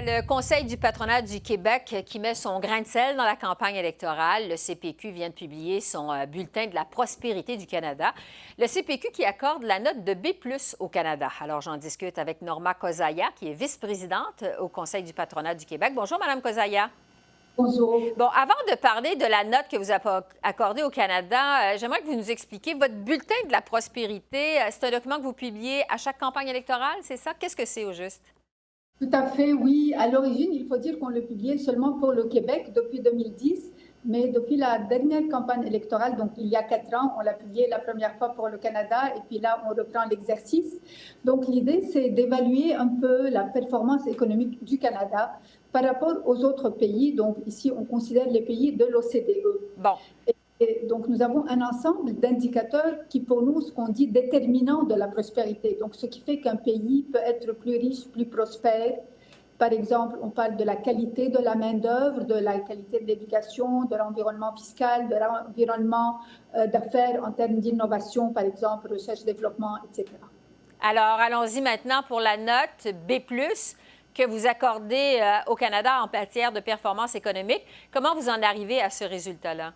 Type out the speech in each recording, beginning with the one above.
le Conseil du patronat du Québec qui met son grain de sel dans la campagne électorale. Le CPQ vient de publier son bulletin de la prospérité du Canada. Le CPQ qui accorde la note de B+ au Canada. Alors, j'en discute avec Norma Kozaya, qui est vice-présidente au Conseil du patronat du Québec. Bonjour, Madame Kozaya. Bonjour. Bon, avant de parler de la note que vous avez accordée au Canada, j'aimerais que vous nous expliquiez votre bulletin de la prospérité. C'est un document que vous publiez à chaque campagne électorale, c'est ça? Qu'est-ce que c'est au juste? Tout à fait, oui. À l'origine, il faut dire qu'on le publiait seulement pour le Québec depuis 2010, mais depuis la dernière campagne électorale, donc il y a 4 ans, on l'a publié la première fois pour le Canada et puis là, on reprend l'exercice. Donc l'idée, c'est d'évaluer un peu la performance économique du Canada par rapport aux autres pays. Donc ici, on considère les pays de l'OCDE. Bon. Et donc, nous avons un ensemble d'indicateurs qui, pour nous, ce qu'on dit déterminants de la prospérité. Donc, ce qui fait qu'un pays peut être plus riche, plus prospère. Par exemple, on parle de la qualité de la main-d'œuvre, de la qualité de l'éducation, de l'environnement fiscal, de l'environnement d'affaires en termes d'innovation, par exemple, recherche-développement, etc. Alors, allons-y maintenant pour la note B+, que vous accordez au Canada en matière de performance économique. Comment vous en arrivez à ce résultat-là?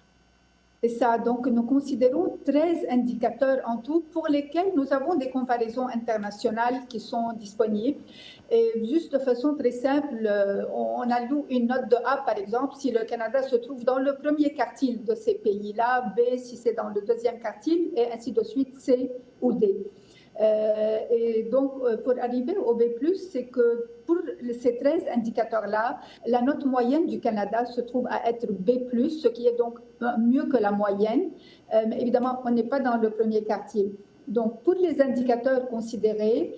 C'est ça. Donc, nous considérons 13 indicateurs en tout pour lesquels nous avons des comparaisons internationales qui sont disponibles. Et juste de façon très simple, on alloue une note de A, par exemple, si le Canada se trouve dans le premier quartile de ces pays-là, B si c'est dans le deuxième quartile, et ainsi de suite, C ou D. Et donc, pour arriver au B+, c'est que pour ces 13 indicateurs-là, la note moyenne du Canada se trouve à être B+, ce qui est donc mieux que la moyenne. Mais évidemment, on n'est pas dans le premier quartile. Donc, pour les indicateurs considérés,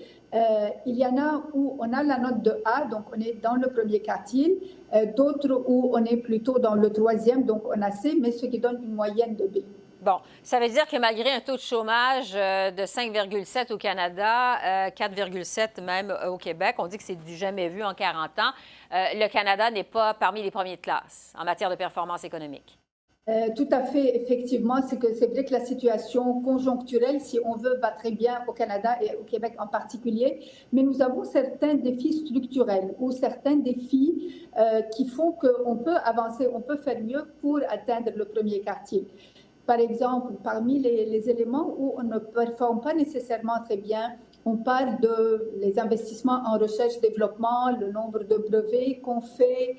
il y en a où on a la note de A, donc on est dans le premier quartile, d'autres où on est plutôt dans le troisième, donc on a C, mais ce qui donne une moyenne de B. Bon, ça veut dire que malgré un taux de chômage de 5,7 au Canada, 4,7 même au Québec, on dit que c'est du jamais vu en 40 ans, le Canada n'est pas parmi les premiers de classe en matière de performance économique. Tout à fait, effectivement, c'est vrai que la situation conjoncturelle, si on veut, va très bien au Canada et au Québec en particulier, mais nous avons certains défis structurels ou certains défis qui font qu'on peut avancer, on peut faire mieux pour atteindre le premier quartile. Par exemple, parmi les éléments où on ne performe pas nécessairement très bien, on parle de les investissements en recherche-développement, le nombre de brevets qu'on fait,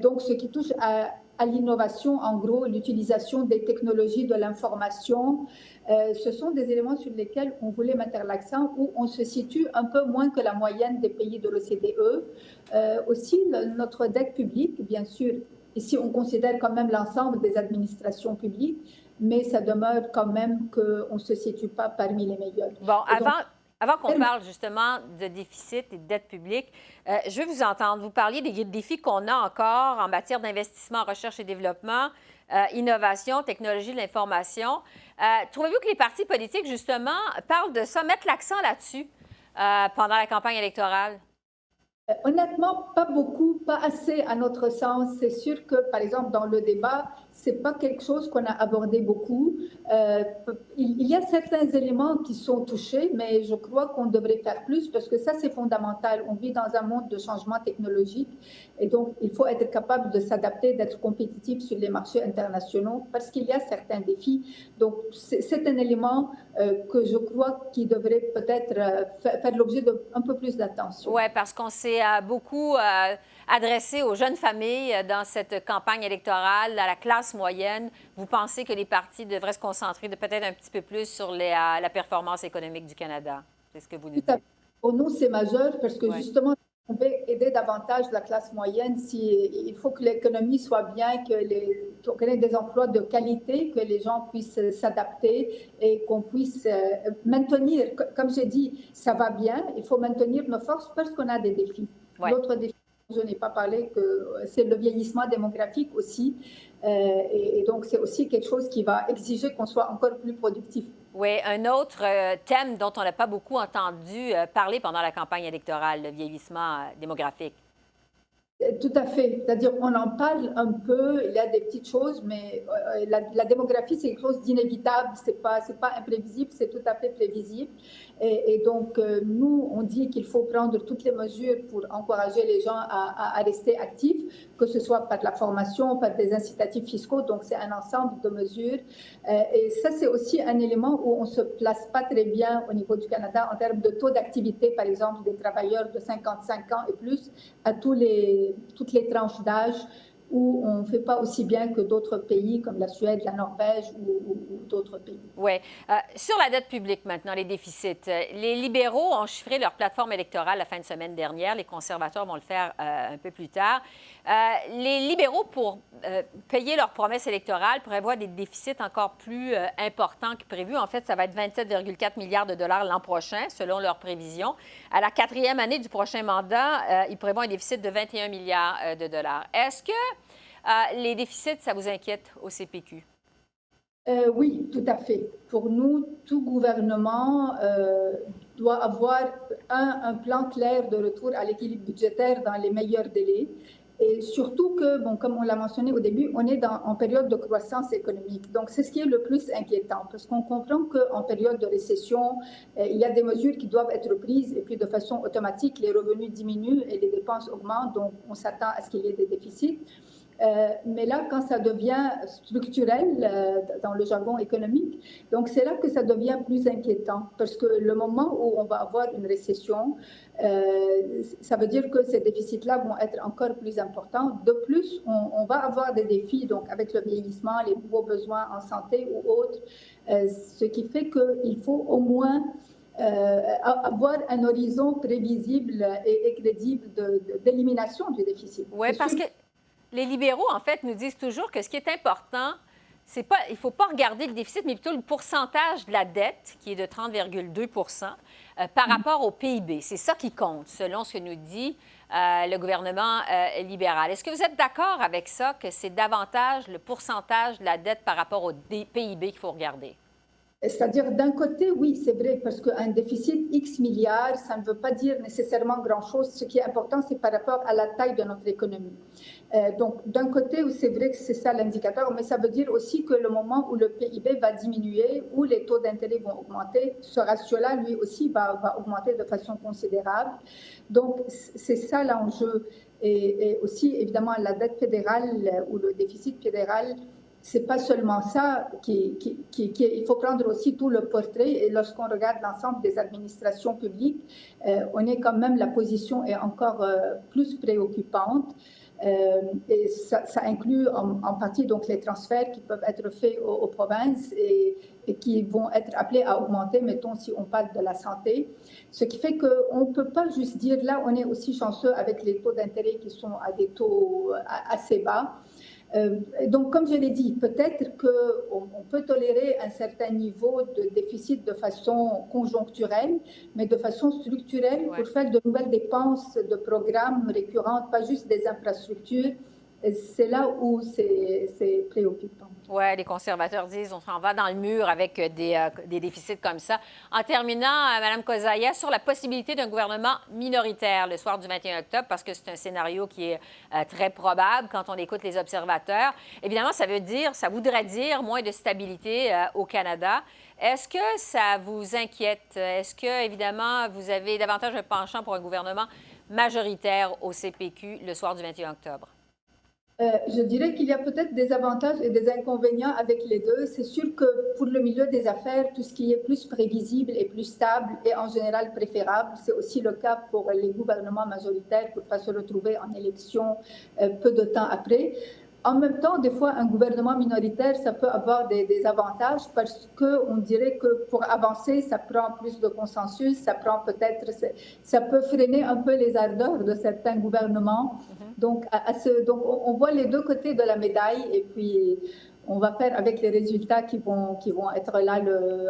donc ce qui touche à l'innovation, en gros, l'utilisation des technologies de l'information. Ce sont des éléments sur lesquels on voulait mettre l'accent, où on se situe un peu moins que la moyenne des pays de l'OCDE. Aussi, notre dette publique, bien sûr, ici on considère quand même l'ensemble des administrations publiques, mais ça demeure quand même qu'on ne se situe pas parmi les meilleurs. Bon, avant qu'on parle justement de déficit et de dette publique, je veux vous entendre. Vous parliez des défis qu'on a encore en matière d'investissement en recherche et développement, innovation, technologie de l'information. Trouvez-vous que les partis politiques, justement, parlent de ça, mettent l'accent là-dessus pendant la campagne électorale? Honnêtement, pas beaucoup, pas assez à notre sens. C'est sûr que, par exemple, dans le débat, c'est pas quelque chose qu'on a abordé beaucoup. Il y a certains éléments qui sont touchés, mais je crois qu'on devrait faire plus parce que ça, c'est fondamental. On vit dans un monde de changement technologique et donc il faut être capable de s'adapter, d'être compétitif sur les marchés internationaux parce qu'il y a certains défis. Donc, c'est un élément que je crois qui devrait peut-être faire l'objet d'un peu plus d'attention. Oui, parce qu'on s'est beaucoup adressé aux jeunes familles dans cette campagne électorale, à la classe moyenne. Vous pensez que les partis devraient se concentrer peut-être un petit peu plus sur la performance économique du Canada? C'est ce que vous nous dites. Pour nous, c'est majeur parce que justement, on veut aider davantage la classe moyenne. Il faut que l'économie soit bien, qu'on ait des emplois de qualité, que les gens puissent s'adapter et qu'on puisse maintenir, comme j'ai dit, ça va bien, il faut maintenir nos forces parce qu'on a des défis. L'autre défi, je n'ai pas parlé, c'est le vieillissement démographique aussi. Et donc, c'est aussi quelque chose qui va exiger qu'on soit encore plus productif. Oui, un autre thème dont on n'a pas beaucoup entendu parler pendant la campagne électorale, le vieillissement démographique. Tout à fait. C'est-à-dire, on en parle un peu, il y a des petites choses, mais la démographie, c'est quelque chose d'inévitable, c'est pas imprévisible, c'est tout à fait prévisible. Et donc, nous, on dit qu'il faut prendre toutes les mesures pour encourager les gens à rester actifs, que ce soit par la formation, par des incitatifs fiscaux. Donc, c'est un ensemble de mesures. Et ça, c'est aussi un élément où on ne se place pas très bien au niveau du Canada en termes de taux d'activité, par exemple, des travailleurs de 55 ans et plus à toutes les tranches d'âge, où on ne fait pas aussi bien que d'autres pays comme la Suède, la Norvège ou d'autres pays. Oui. Sur la dette publique maintenant, les déficits, les libéraux ont chiffré leur plateforme électorale la fin de semaine dernière. Les conservateurs vont le faire un peu plus tard. Les libéraux, pour payer leurs promesses électorales, prévoient des déficits encore plus importants que prévu. En fait, ça va être 27,4 milliards de dollars l'an prochain, selon leurs prévisions. À la 4e année du prochain mandat, ils prévoient un déficit de 21 milliards de dollars. Est-ce que les déficits, ça vous inquiète au CPQ? Oui, tout à fait. Pour nous, tout gouvernement doit avoir un plan clair de retour à l'équilibre budgétaire dans les meilleurs délais. Et surtout que, bon, comme on l'a mentionné au début, on est en période de croissance économique. Donc, c'est ce qui est le plus inquiétant, parce qu'on comprend qu'en période de récession, il y a des mesures qui doivent être prises, et puis de façon automatique, les revenus diminuent et les dépenses augmentent, donc on s'attend à ce qu'il y ait des déficits. Mais là, quand ça devient structurel dans le jargon économique, donc c'est là que ça devient plus inquiétant, parce que le moment où on va avoir une récession, ça veut dire que ces déficits-là vont être encore plus importants. De plus, on va avoir des défis, donc avec le vieillissement, les nouveaux besoins en santé ou autres, ce qui fait qu'il faut au moins avoir un horizon prévisible et crédible d'élimination du déficit. Oui, parce que les libéraux, en fait, nous disent toujours que ce qui est important, c'est pas, il ne faut pas regarder le déficit, mais plutôt le pourcentage de la dette, qui est de 30,2 par rapport au PIB. C'est ça qui compte, selon ce que nous dit le gouvernement libéral. Est-ce que vous êtes d'accord avec ça, que c'est davantage le pourcentage de la dette par rapport au PIB qu'il faut regarder? C'est-à-dire, d'un côté, oui, c'est vrai, parce qu'un déficit X milliards, ça ne veut pas dire nécessairement grand-chose. Ce qui est important, c'est par rapport à la taille de notre économie. Donc, d'un côté, c'est vrai que c'est ça l'indicateur, mais ça veut dire aussi que le moment où le PIB va diminuer, où les taux d'intérêt vont augmenter, ce ratio-là, lui aussi, va augmenter de façon considérable. Donc, c'est ça l'enjeu. Et aussi, évidemment, la dette fédérale ou le déficit fédéral, c'est pas seulement ça il faut prendre aussi tout le portrait. Et lorsqu'on regarde l'ensemble des administrations publiques, on est quand même, la position est encore plus préoccupante. Et ça inclut en partie donc les transferts qui peuvent être faits aux provinces et qui vont être appelés à augmenter, mettons, si on parle de la santé. Ce qui fait qu'on ne peut pas juste dire, là, on est aussi chanceux avec les taux d'intérêt qui sont à des taux assez bas. Donc, comme je l'ai dit, peut-être qu'on peut tolérer un certain niveau de déficit de façon conjoncturelle, mais de façon structurelle, pour faire de nouvelles dépenses de programmes récurrentes, pas juste des infrastructures. C'est là où c'est préoccupant. Oui, les conservateurs disent on s'en va dans le mur avec des déficits comme ça. En terminant, Mme Kozaya, sur la possibilité d'un gouvernement minoritaire le soir du 21 octobre, parce que c'est un scénario qui est très probable quand on écoute les observateurs. Évidemment, ça voudrait dire moins de stabilité au Canada. Est-ce que ça vous inquiète? Est-ce que, évidemment, vous avez davantage un penchant pour un gouvernement majoritaire au CPQ le soir du 21 octobre? Je dirais qu'il y a peut-être des avantages et des inconvénients avec les deux. C'est sûr que pour le milieu des affaires, tout ce qui est plus prévisible et plus stable est en général préférable. C'est aussi le cas pour les gouvernements majoritaires pour ne pas se retrouver en élection peu de temps après. En même temps, des fois, un gouvernement minoritaire, ça peut avoir des avantages parce qu'on dirait que pour avancer, ça prend plus de consensus, ça peut freiner un peu les ardeurs de certains gouvernements. Donc, on voit les deux côtés de la médaille et puis on va faire avec les résultats qui vont être là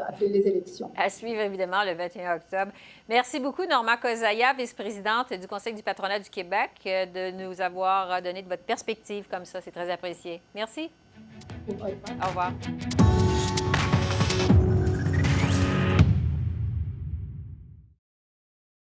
après les élections. À suivre, évidemment, le 21 octobre. Merci beaucoup, Norma Kozaya, vice-présidente du Conseil du patronat du Québec, de nous avoir donné de votre perspective comme ça. C'est très apprécié. Merci. Au revoir.